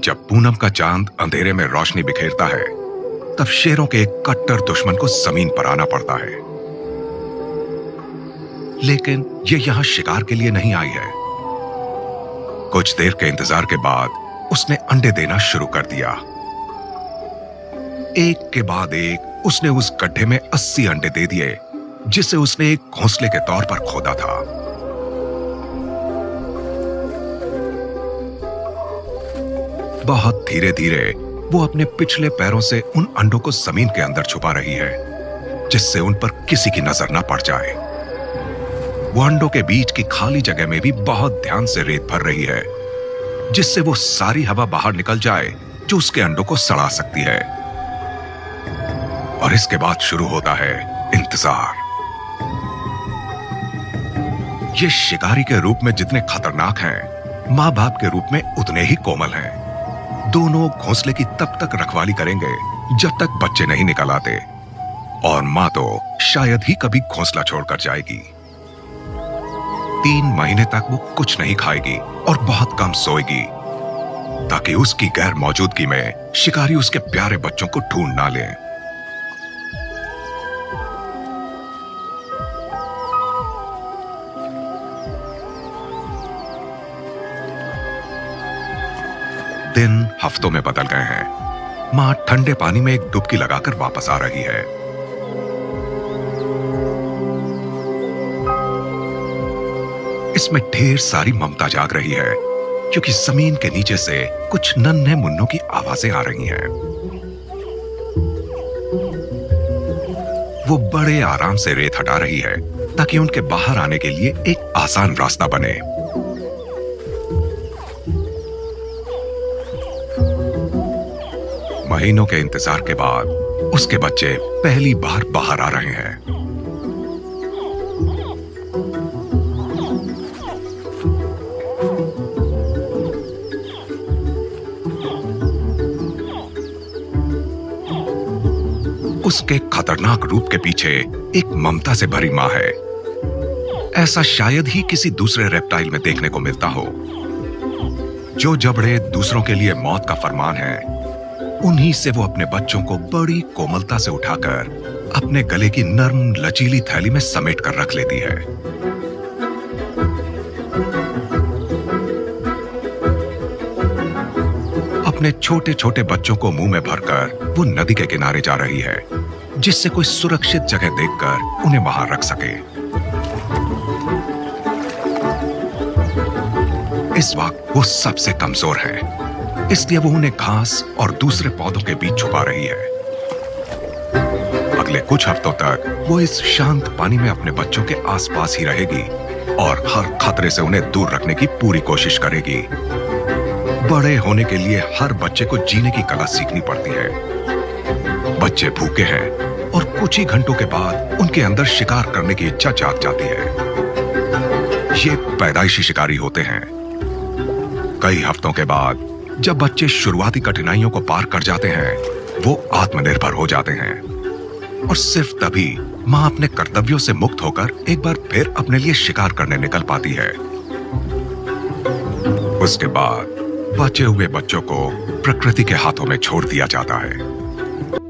जब पूनम का चांद अंधेरे में रोशनी बिखेरता है, तब शेरों के एक कट्टर दुश्मन को जमीन पर आना पड़ता है। लेकिन ये यहां शिकार के लिए नहीं आई है। कुछ देर के इंतजार के बाद उसने अंडे देना शुरू कर दिया। एक के बाद एक उसने उस गड्ढे में 80 अंडे दे दिए, जिसे उसने एक घोंसले के तौर पर खोदा था। बहुत धीरे धीरे वो अपने पिछले पैरों से उन अंडों को जमीन के अंदर छुपा रही है, जिससे उन पर किसी की नजर न पड़ जाए। वो अंडों के बीच की खाली जगह में भी बहुत ध्यान से रेत भर रही है, जिससे वो सारी हवा बाहर निकल जाए जो उसके अंडों को सड़ा सकती है। और इसके बाद शुरू होता है इंतजार। ये शिकारी के रूप में जितने खतरनाक हैं, मां बाप के रूप में उतने ही कोमल हैं। दोनों घोंसले की तब तक रखवाली करेंगे जब तक बच्चे नहीं निकल आते, और मां तो शायद ही कभी घोंसला छोड़कर जाएगी। 3 महीने तक वो कुछ नहीं खाएगी और बहुत कम सोएगी, ताकि उसकी गैर मौजूदगी में शिकारी उसके प्यारे बच्चों को ढूंढ ना ले। दिन हफ्तों में बदल गए हैं। मां ठंडे पानी में एक डुबकी लगाकर वापस आ रही है। इसमें ढेर सारी ममता जाग रही है, क्योंकि जमीन के नीचे से कुछ नन्हे मुन्नों की आवाजें आ रही हैं। वो बड़े आराम से रेत हटा रही है, ताकि उनके बाहर आने के लिए एक आसान रास्ता बने। महीनों के इंतजार के बाद उसके बच्चे पहली बार बाहर आ रहे हैं। उसके खतरनाक रूप के पीछे एक ममता से भरी मां है। ऐसा शायद ही किसी दूसरे रेप्टाइल में देखने को मिलता हो। जो जबड़े दूसरों के लिए मौत का फरमान है, उन्हीं से वो अपने बच्चों को बड़ी कोमलता से उठाकर अपने गले की नर्म लचीली थैली में समेट कर रख लेती है। अपने छोटे छोटे बच्चों को मुंह में भरकर वो नदी के किनारे जा रही है, जिससे कोई सुरक्षित जगह देखकर उन्हें वहां रख सके। इस वक्त वो सबसे कमजोर है, इसलिए वो उन्हें घास और दूसरे पौधों के बीच छुपा रही है। अगले कुछ हफ्तों तक वो इस शांत पानी में अपने बच्चों के आसपास ही रहेगी और हर खतरे से उन्हें दूर रखने की पूरी कोशिश करेगी। बड़े होने के लिए हर बच्चे को जीने की कला सीखनी पड़ती है। बच्चे भूखे हैं और कुछ ही घंटों के बाद उनके अंदर शिकार करने की इच्छा जाग जाती है। ये पैदाइशी शिकारी होते हैं। कई हफ्तों के बाद जब बच्चे शुरुआती कठिनाइयों को पार कर जाते हैं, वो आत्मनिर्भर हो जाते हैं, और सिर्फ तभी मां अपने कर्तव्यों से मुक्त होकर एक बार फिर अपने लिए शिकार करने निकल पाती है। उसके बाद बचे हुए बच्चों को प्रकृति के हाथों में छोड़ दिया जाता है।